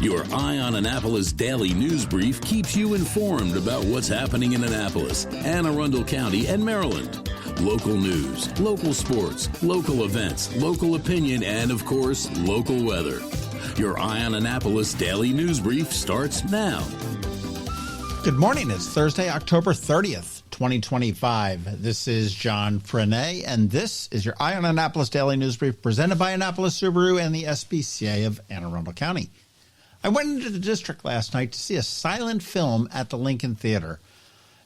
Your Eye on Annapolis daily news brief keeps you informed about what's happening in Annapolis, Anne Arundel County, and Maryland. Local news, local sports, local events, local opinion, and, of course, local weather. Your Eye on Annapolis daily news brief starts now. Good morning. It's Thursday, October 30th, 2025. This is John Frenaye, and this is your Eye on Annapolis daily news brief presented by Annapolis Subaru and the SPCA of Anne Arundel County. I went into the district last night to see a silent film at the Lincoln Theater.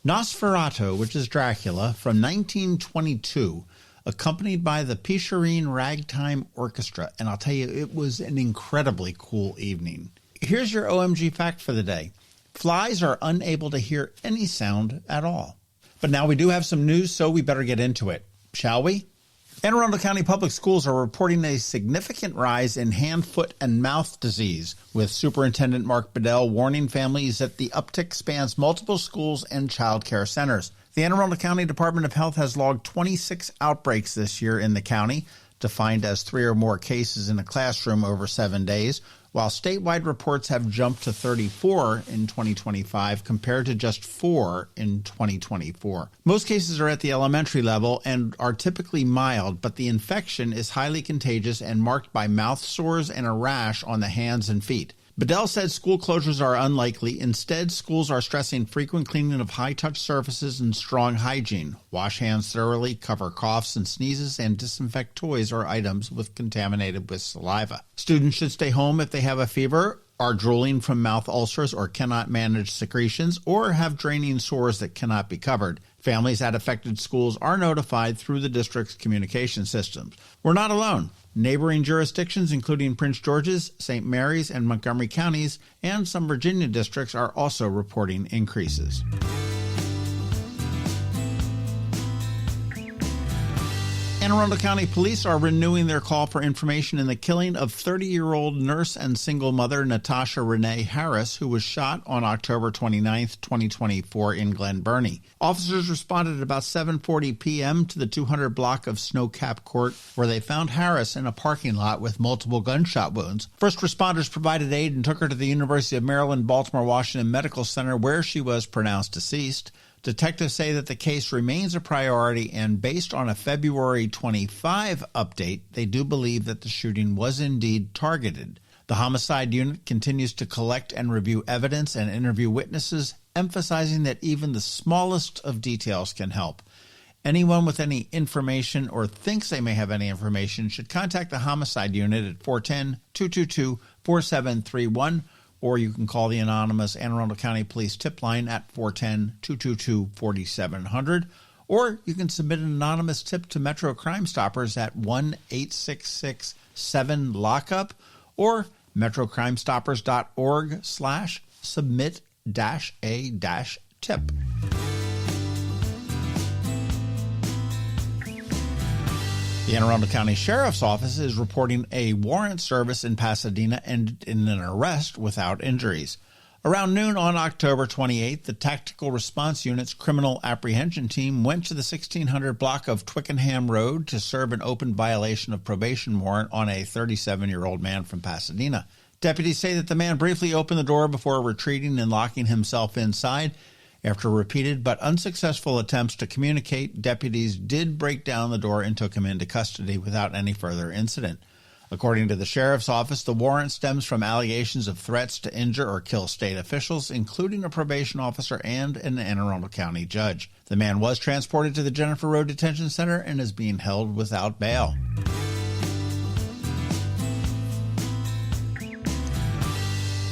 Nosferatu, which is Dracula, from 1922, accompanied by the Pisharine Ragtime Orchestra. And I'll tell you, it was an incredibly cool evening. Here's your OMG fact for the day. Flies are unable to hear any sound at all. But now we do have some news, so we better get into it, shall we? Anne Arundel County Public Schools are reporting a significant rise in hand, foot, and mouth disease, with Superintendent Mark Bedell warning families that the uptick spans multiple schools and child care centers. The Anne Arundel County Department of Health has logged 26 outbreaks this year in the county, defined as 3 or more cases in a classroom over 7 days, while statewide reports have jumped to 34 in 2025 compared to just 4 in 2024. Most cases are at the elementary level and are typically mild, but the infection is highly contagious and marked by mouth sores and a rash on the hands and feet. Bedell said school closures are unlikely. Instead, schools are stressing frequent cleaning of high-touch surfaces and strong hygiene. Wash hands thoroughly, cover coughs and sneezes, and disinfect toys or items contaminated with saliva. Students should stay home if they have a fever, are drooling from mouth ulcers or cannot manage secretions, or have draining sores that cannot be covered. Families at affected schools are notified through the district's communication systems. We're not alone. Neighboring jurisdictions, including Prince George's, St. Mary's, and Montgomery counties, and some Virginia districts are also reporting increases. Anne Arundel County Police are renewing their call for information in the killing of 30-year-old nurse and single mother Natasha Renee Harris, who was shot on October 29, 2024 in Glen Burnie. Officers responded at about 7:40 p.m. to the 200 block of Snowcap Court, where they found Harris in a parking lot with multiple gunshot wounds. First responders provided aid and took her to the University of Maryland, Baltimore, Washington Medical Center, where she was pronounced deceased. Detectives say that the case remains a priority, and based on a February 25 update, they do believe that the shooting was indeed targeted. The homicide unit continues to collect and review evidence and interview witnesses, emphasizing that even the smallest of details can help. Anyone with any information or thinks they may have any information should contact the homicide unit at 410-222-4731, or you can call the anonymous Anne Arundel County Police tip line at 410-222-4700, or you can submit an anonymous tip to Metro Crime Stoppers at 1-866-7-LOCKUP or metrocrimestoppers.org/submit-a-tip. The Anne Arundel County Sheriff's Office is reporting a warrant service in Pasadena ended in an arrest without injuries. Around noon on October 28th, the Tactical Response Unit's Criminal Apprehension Team went to the 1600 block of Twickenham Road to serve an open violation of probation warrant on a 37-year-old man from Pasadena. Deputies say that the man briefly opened the door before retreating and locking himself inside. After repeated but unsuccessful attempts to communicate, deputies did break down the door and took him into custody without any further incident. According to the Sheriff's Office, the warrant stems from allegations of threats to injure or kill state officials, including a probation officer and an Anne Arundel County judge. The man was transported to the Jennifer Road Detention Center and is being held without bail.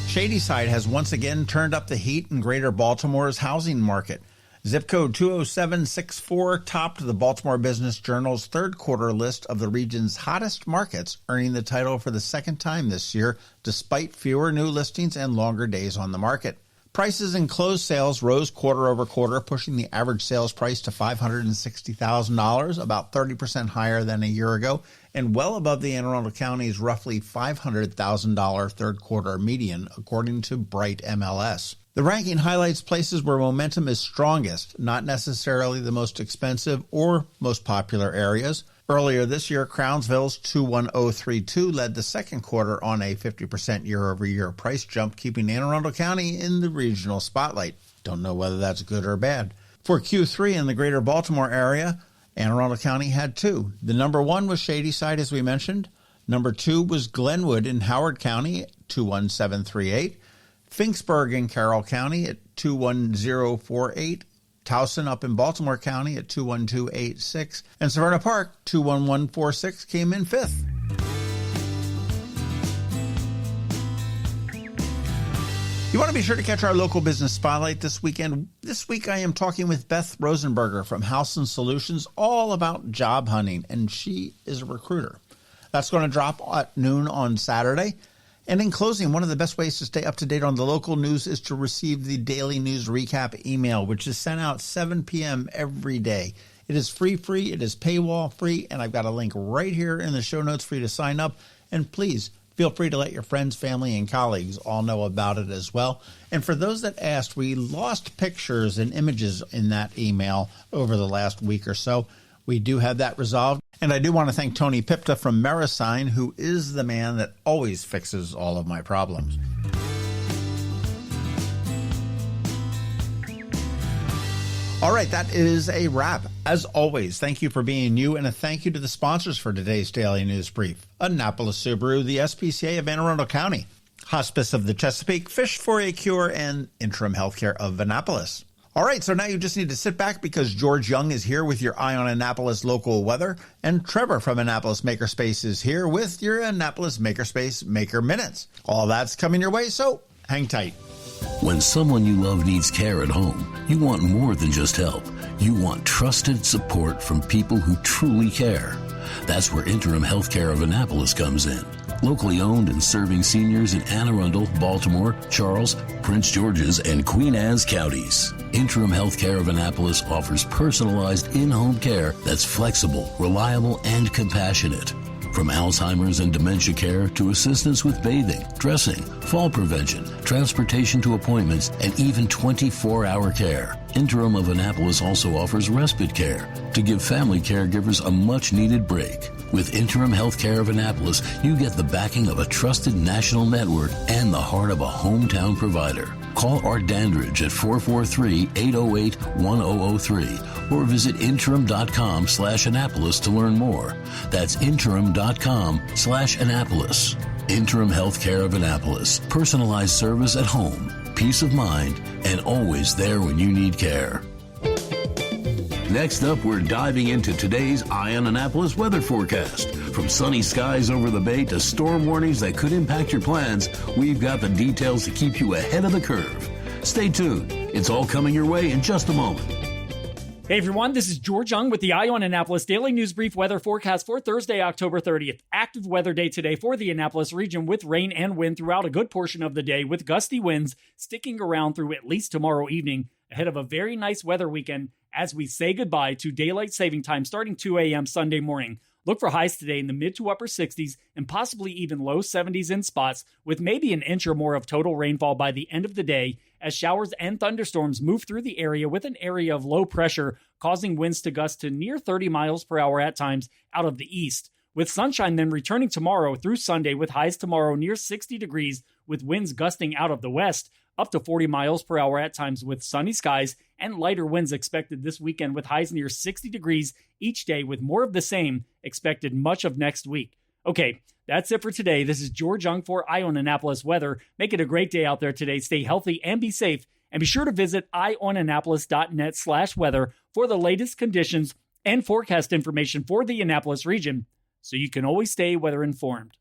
Shady Side has once again turned up the heat in Greater Baltimore's housing market. Zip code 20764 topped the Baltimore Business Journal's third quarter list of the region's hottest markets, earning the title for the second time this year, despite fewer new listings and longer days on the market. Prices in closed sales rose quarter over quarter, pushing the average sales price to $560,000, about 30% higher than a year ago, and well above the Anne Arundel County's roughly $500,000 third quarter median, according to Bright MLS. The ranking highlights places where momentum is strongest, not necessarily the most expensive or most popular areas. Earlier this year, Crownsville's 21032 led the second quarter on a 50% year-over-year price jump, keeping Anne Arundel County in the regional spotlight. Don't know whether that's good or bad. For Q3 in the Greater Baltimore area, Anne Arundel County had two. The number one was Shady Side, as we mentioned. Number two was Glenwood in Howard County, 21738. Finksburg in Carroll County at 21048. Towson up in Baltimore County at 21286. And Severna Park, 21146, came in fifth. You want to be sure to catch our local business spotlight this weekend. This week I am talking with Beth Rosenberger from House & Solutions all about job hunting, and she is a recruiter. That's going to drop at noon on Saturday. And in closing, one of the best ways to stay up to date on the local news is to receive the Daily News Recap email, which is sent out 7 p.m. every day. It is free, it is paywall free, and I've got a link right here in the show notes for you to sign up. And please feel free to let your friends, family, and colleagues all know about it as well. And for those that asked, we lost pictures and images in that email over the last week or so. We do have that resolved. And I do want to thank Tony Pipta from Merisign, who is the man that always fixes all of my problems. All right, that is a wrap. As always, thank you for being you, and a thank you to the sponsors for today's Daily News Brief. Annapolis Subaru, the SPCA of Anne Arundel County, Hospice of the Chesapeake, Fish for a Cure, and Interim Healthcare of Annapolis. All right, so now you just need to sit back because George Young is here with your Eye on Annapolis local weather, and Trevor from Annapolis Makerspace is here with your Annapolis Makerspace Maker Minutes. All that's coming your way, so hang tight. When someone you love needs care at home, you want more than just help. You want trusted support from people who truly care. That's where Interim Healthcare of Annapolis comes in. Locally owned and serving seniors in Anne Arundel, Baltimore, Charles, Prince George's, and Queen Anne's counties. Interim Healthcare of Annapolis offers personalized in-home care that's flexible, reliable, and compassionate. From Alzheimer's and dementia care to assistance with bathing, dressing, fall prevention, transportation to appointments, and even 24-hour care. Interim of Annapolis also offers respite care to give family caregivers a much-needed break. With Interim Healthcare of Annapolis, you get the backing of a trusted national network and the heart of a hometown provider. Call Art Dandridge at 443-808-1003 or visit interim.com/Annapolis to learn more. That's interim.com/Annapolis. Interim Healthcare of Annapolis. Personalized service at home, peace of mind, and always there when you need care. Next up, we're diving into today's Eye on Annapolis weather forecast. From sunny skies over the bay to storm warnings that could impact your plans, we've got the details to keep you ahead of the curve. Stay tuned. It's all coming your way in just a moment. Hey everyone, this is George Young with the Eye on Annapolis Daily News Brief weather forecast for Thursday, October 30th. Active weather day today for the Annapolis region with rain and wind throughout a good portion of the day, with gusty winds sticking around through at least tomorrow evening, ahead of a very nice weather weekend as we say goodbye to daylight saving time starting 2 a.m. Sunday morning. Look for highs today in the mid to upper 60s and possibly even low 70s in spots, with maybe an inch or more of total rainfall by the end of the day as showers and thunderstorms move through the area with an area of low pressure, causing winds to gust to near 30 miles per hour at times out of the east. With sunshine then returning tomorrow through Sunday, with highs tomorrow near 60 degrees, with winds gusting out of the west up to 40 miles per hour at times, with sunny skies and lighter winds expected this weekend, with highs near 60 degrees each day, with more of the same expected much of next week. Okay, that's it for today. This is George Young for Eye on Annapolis Weather. Make it a great day out there today. Stay healthy and be safe. And be sure to visit eyeonannapolis.net/weather for the latest conditions and forecast information for the Annapolis region, so you can always stay weather informed.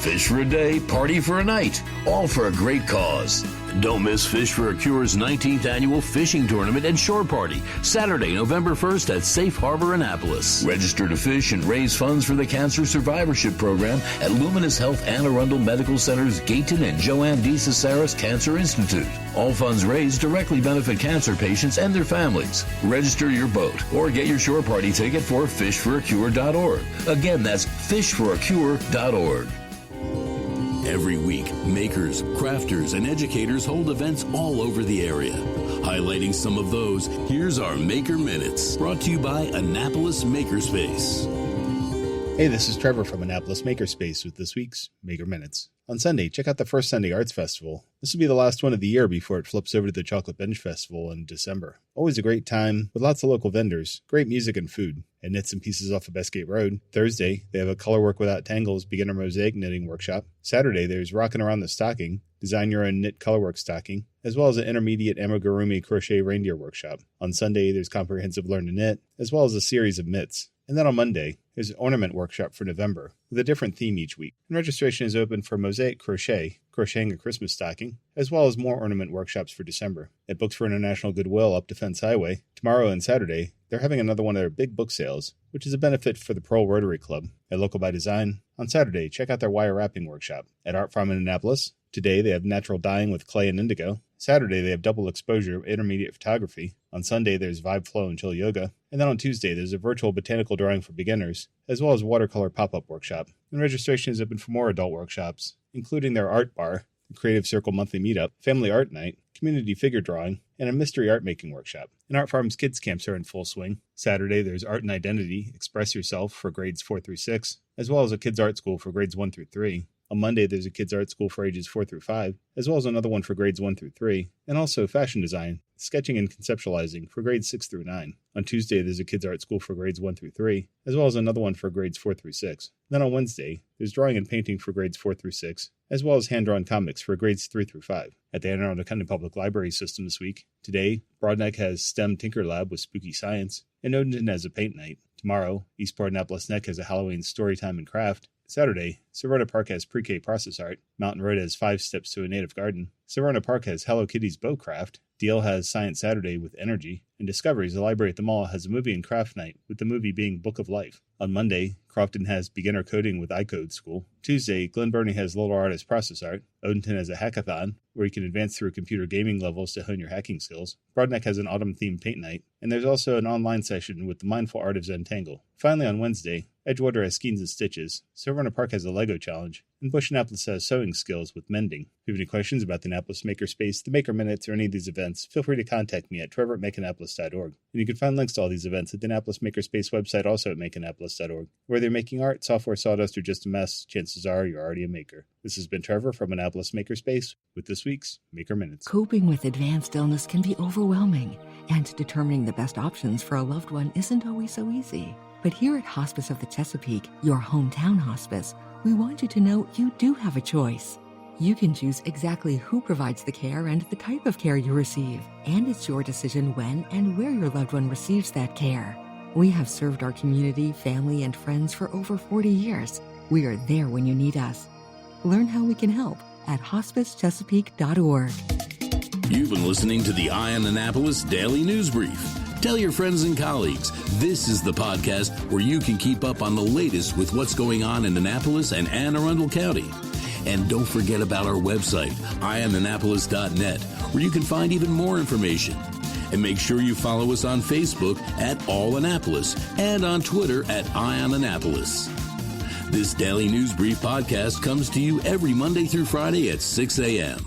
Fish for a day, party for a night, all for a great cause. Don't miss Fish for a Cure's 19th annual fishing tournament and shore party, Saturday, November 1st at Safe Harbor, Annapolis. Register to fish and raise funds for the Cancer Survivorship Program at Luminous Health Anne Arundel Medical Center's Gayton and Joanne D. Cesaris Cancer Institute. All funds raised directly benefit cancer patients and their families. Register your boat or get your shore party ticket for fishforacure.org. Again, that's fishforacure.org. Every week, makers, crafters, and educators hold events all over the area. Highlighting some of those, here's our Maker Minutes, brought to you by Annapolis Makerspace. Hey, this is Trevor from Annapolis Makerspace with this week's Maker Minutes. On Sunday, check out the First Sunday Arts Festival. This will be the last one of the year before it flips over to the Chocolate Bench Festival in December. Always a great time with lots of local vendors, great music and food. At Knits and Pieces off of Bestgate Road. Thursday, they have a Colorwork Without Tangles beginner mosaic knitting workshop. Saturday, there's Rockin' Around the Stocking, design your own knit colorwork stocking, as well as an intermediate amigurumi crochet reindeer workshop. On Sunday, there's comprehensive learn to knit, as well as a series of mitts. And then on Monday, there's an ornament workshop for November, with a different theme each week. And registration is open for mosaic crochet, crocheting a Christmas stocking, as well as more ornament workshops for December. At Books for International Goodwill up Defense Highway, tomorrow and Saturday, they're having another one of their big book sales, which is a benefit for the Pearl Rotary Club. At Local by Design, on Saturday, check out their wire wrapping workshop. At Art Farm in Annapolis, today they have natural dyeing with clay and indigo. Saturday, they have double exposure intermediate photography. On Sunday, there's Vibe Flow and Chill Yoga. And then on Tuesday, there's a virtual botanical drawing for beginners, as well as watercolor pop-up workshop. And registration is open for more adult workshops, including their art bar, the Creative Circle monthly meetup, family art night, community figure drawing, and a mystery art making workshop. And Art Farm's kids camps are in full swing. Saturday, there's Art and Identity, Express Yourself for grades 4 through 6, as well as a kids art school for grades 1 through 3. On Monday, there's a kids' art school for ages 4 through 5, as well as another one for grades 1 through 3, and also fashion design, sketching and conceptualizing for grades 6 through 9. On Tuesday, there's a kids' art school for grades 1 through 3, as well as another one for grades 4 through 6. Then on Wednesday, there's drawing and painting for grades 4 through 6, as well as hand-drawn comics for grades 3 through 5. At the Anne Arundel County Public Library system this week, today, Broadneck has STEM Tinker Lab with Spooky Science, and Odenton has a paint night. Tomorrow, Eastport Annapolis Neck has a Halloween storytime and craft. Saturday, Serrano Park has pre-K process art. Mountain Road has 5 steps to a native garden. Serrano Park has Hello Kitty's bow craft. Deal has Science Saturday with Energy. And Discoveries, the library at the mall, has a movie and craft night, with the movie being Book of Life. On Monday, Crofton has beginner coding with iCode School. Tuesday, Glen Burnie has Little Artist process art. Odenton has a hackathon, where you can advance through computer gaming levels to hone your hacking skills. Broadneck has an autumn-themed paint night. And there's also an online session with the Mindful Art of Zentangle. Finally, on Wednesday, Edgewater has Skeins and Stitches, Serrano Park has a Lego Challenge, and Bush Annapolis has sewing skills with mending. If you have any questions about the Annapolis Makerspace, the Maker Minutes, or any of these events, feel free to contact me at trevor@makeannapolis.org. And you can find links to all these events at the Annapolis Makerspace website, also at makeannapolis.org. Whether you're making art, software, sawdust, or just a mess, chances are you're already a maker. This has been Trevor from Annapolis Makerspace with this week's Maker Minutes. Coping with advanced illness can be overwhelming, and determining the best options for a loved one isn't always so easy. But here at Hospice of the Chesapeake, your hometown hospice, we want you to know you do have a choice. You can choose exactly who provides the care and the type of care you receive, and it's your decision when and where your loved one receives that care. We have served our community, family, and friends for over 40 years. We are there when you need us. Learn how we can help at hospicechesapeake.org. You've been listening to the Eye on Annapolis Daily News Brief. Tell your friends and colleagues, this is the podcast where you can keep up on the latest with what's going on in Annapolis and Anne Arundel County. And don't forget about our website, eyeonannapolis.net, where you can find even more information. And make sure you follow us on Facebook at All Annapolis and on Twitter at Eye on Annapolis. This Daily News Brief podcast comes to you every Monday through Friday at 6 a.m.